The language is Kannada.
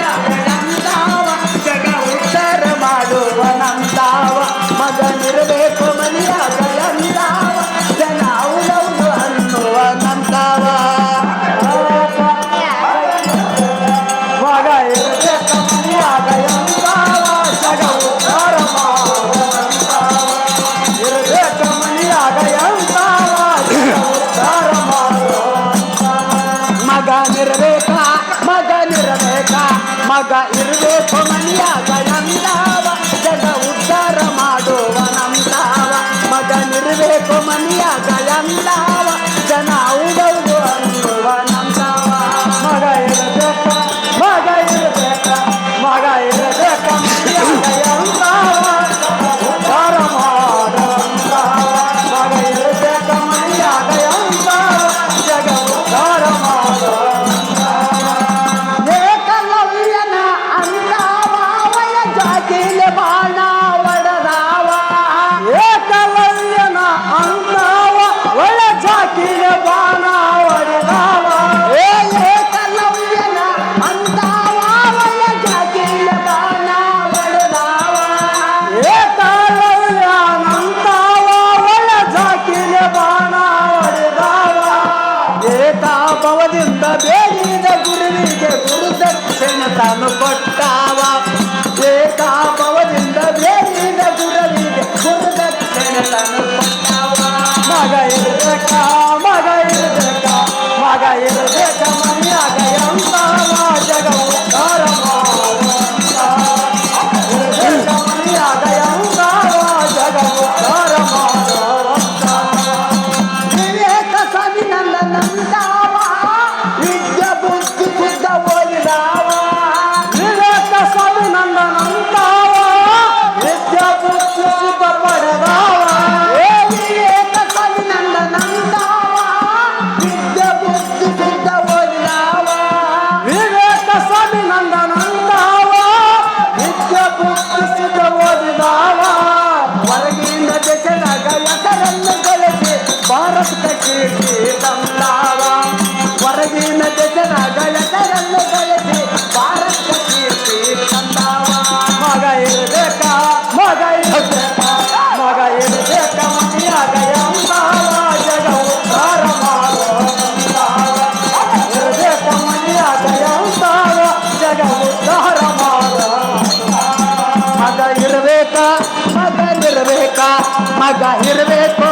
ಮನಿಯಾಗಂತಾವ ಜಗ ಉದ್ಧಾರ ಮಾಡುವನಂತಾವ ಮಗನಿರಬೇಕು ಮನಿಯಾಗಂತಾವ ಜನ ಉಳವು ಅನ್ನುವನಂತಾವ ಮಗ ಇರಬೇಕು ಮನಿಯಾಗಂತಾವ ಜಗ ಉದ್ಧಾರ ಮಾಡುವನಂತಾವ ಇರಬೇಕು ಮನಿಯಾಗಂತಾವ ಜಗ ಉದ್ಧಾರ ಮಗನಿರಬೇಕ ಮಗ ಇರಬೇಕು ಮನಿಯಾಗ ಎಂದಾವ ಜಗ ಉದ್ಧಾರ ಮಾಡುವನಂತಾವ ಮಗನಿರಬೇಕು ಮನಿಯಾಗ ಎಂದಾವ ಜನ ಉಡೌದು ಅನ್ನುವನಂತಾವ ಮಗ ಇರಬೇಕ ಮನಿಯಾಗ ಎಂದಾವ ಉದ್ಧಾರ ಮಾಡುವಂತಾವ ಮಗ ಇರಬೇಕ ಮನಿಯಾಗ ಎಂದಾವ ಜಗ ಉದ್ಧಾರ ಬಾಣ ಒಡದಾವ ಏಕಲವ್ಯನ ಅಂತಾವ ಒಳ ಜಾಕಿಯ ಬಾಣ ಒಡೆದಾವ ಏಕಲವ್ಯನ ಅಂತಾವ ಒಳ ಜಾಕಿಯ ಬಾಣ ಒಡೆದಾವ ಏಕಲವ್ಯನಂತಾವ ಒಳ ಜಾಕಿಯ ಬಾಣ ಒಡೆದಾವ ಏಕಾಭವದಿಂದ ಬೇಡಿದ ಗುರುವಿಗೆ ಗುರುದಕ್ಷಿಣೆ ತಾನು ಕೊಟ್ಟಾವ ಏಕಾಭವದಿಂದ ಬೇಡಿದ ಗುರುವಿಗೆ ಗುರುದಕ್ಷಿಣೆ ತಾನು ಕೊಟ್ಟಾವ ಮಗ ಇರಬೇಕ ಮನಿಯಾಗ ಎಂತಾವ ಜಗ ಉದ್ಧಾರ ಮಾಡುವಂತಾವ ಇರಬೇಕ ಮನಿಯಾಗ ಎಂತಾವ ಜಗ ಉದ್ಧಾರ ಮಾಡುವಂತಾವ ವಿವೇಕ ಸವಿನಂದನಂತಾವ ವಿದ್ಯೆ ಬುದ್ಧಿ ಬುದ್ಧ ಓದಿದಾವ ವಿವೇಕ ಸವಿನಂದನಂತಾವ ವಿದ್ಯೆ ಬುದ್ಧಿ ಸಿದ್ಧ ಪಡೆದಾವ ವಿವೇಕ ಸವಿನಂದನಂತಾವ ವಿದ್ಯೆ ಬುದ್ಧಿ ಸಿದ್ಧ ಓದಿದಾವ ವಿವೇಕ ಸವಿನಂದನಂತಾವ ವಿದ್ಯೆ ಬುದ್ಧಿ ಸಿದ್ಧ ಓದಿದಾವ ಹೊರಗಿನ ದೇಶದಾಗ ಹೆಸರನ್ನು ಗಳಿಸಿ ಭಾರತ ಕೀರ್ತಿ ತಂದಾವ ಹೊರಗಿನ ದೇಶದಾಗ ಹೆಸರನ್ನು ಗಳಿಸಿ ಭಾರತ ಕೀರ್ತಿ ತಂದಾವ ಮಗ ಇರಬೇಕ ಮನಿಯಾಗ ಎಂತಾವ ಜಗ ಉದ್ಧಾರ ಮಾಡುವಂತಾವ ಇರಬೇಕ ಮನಿಯಾಗ ಎಂತಾವ ಜಗ ಉದ್ಧಾರ ಮಾಡುವಂತಾವ ಮಗ ಇರಬೇಕ ಮಗ ಇರಬೇಕು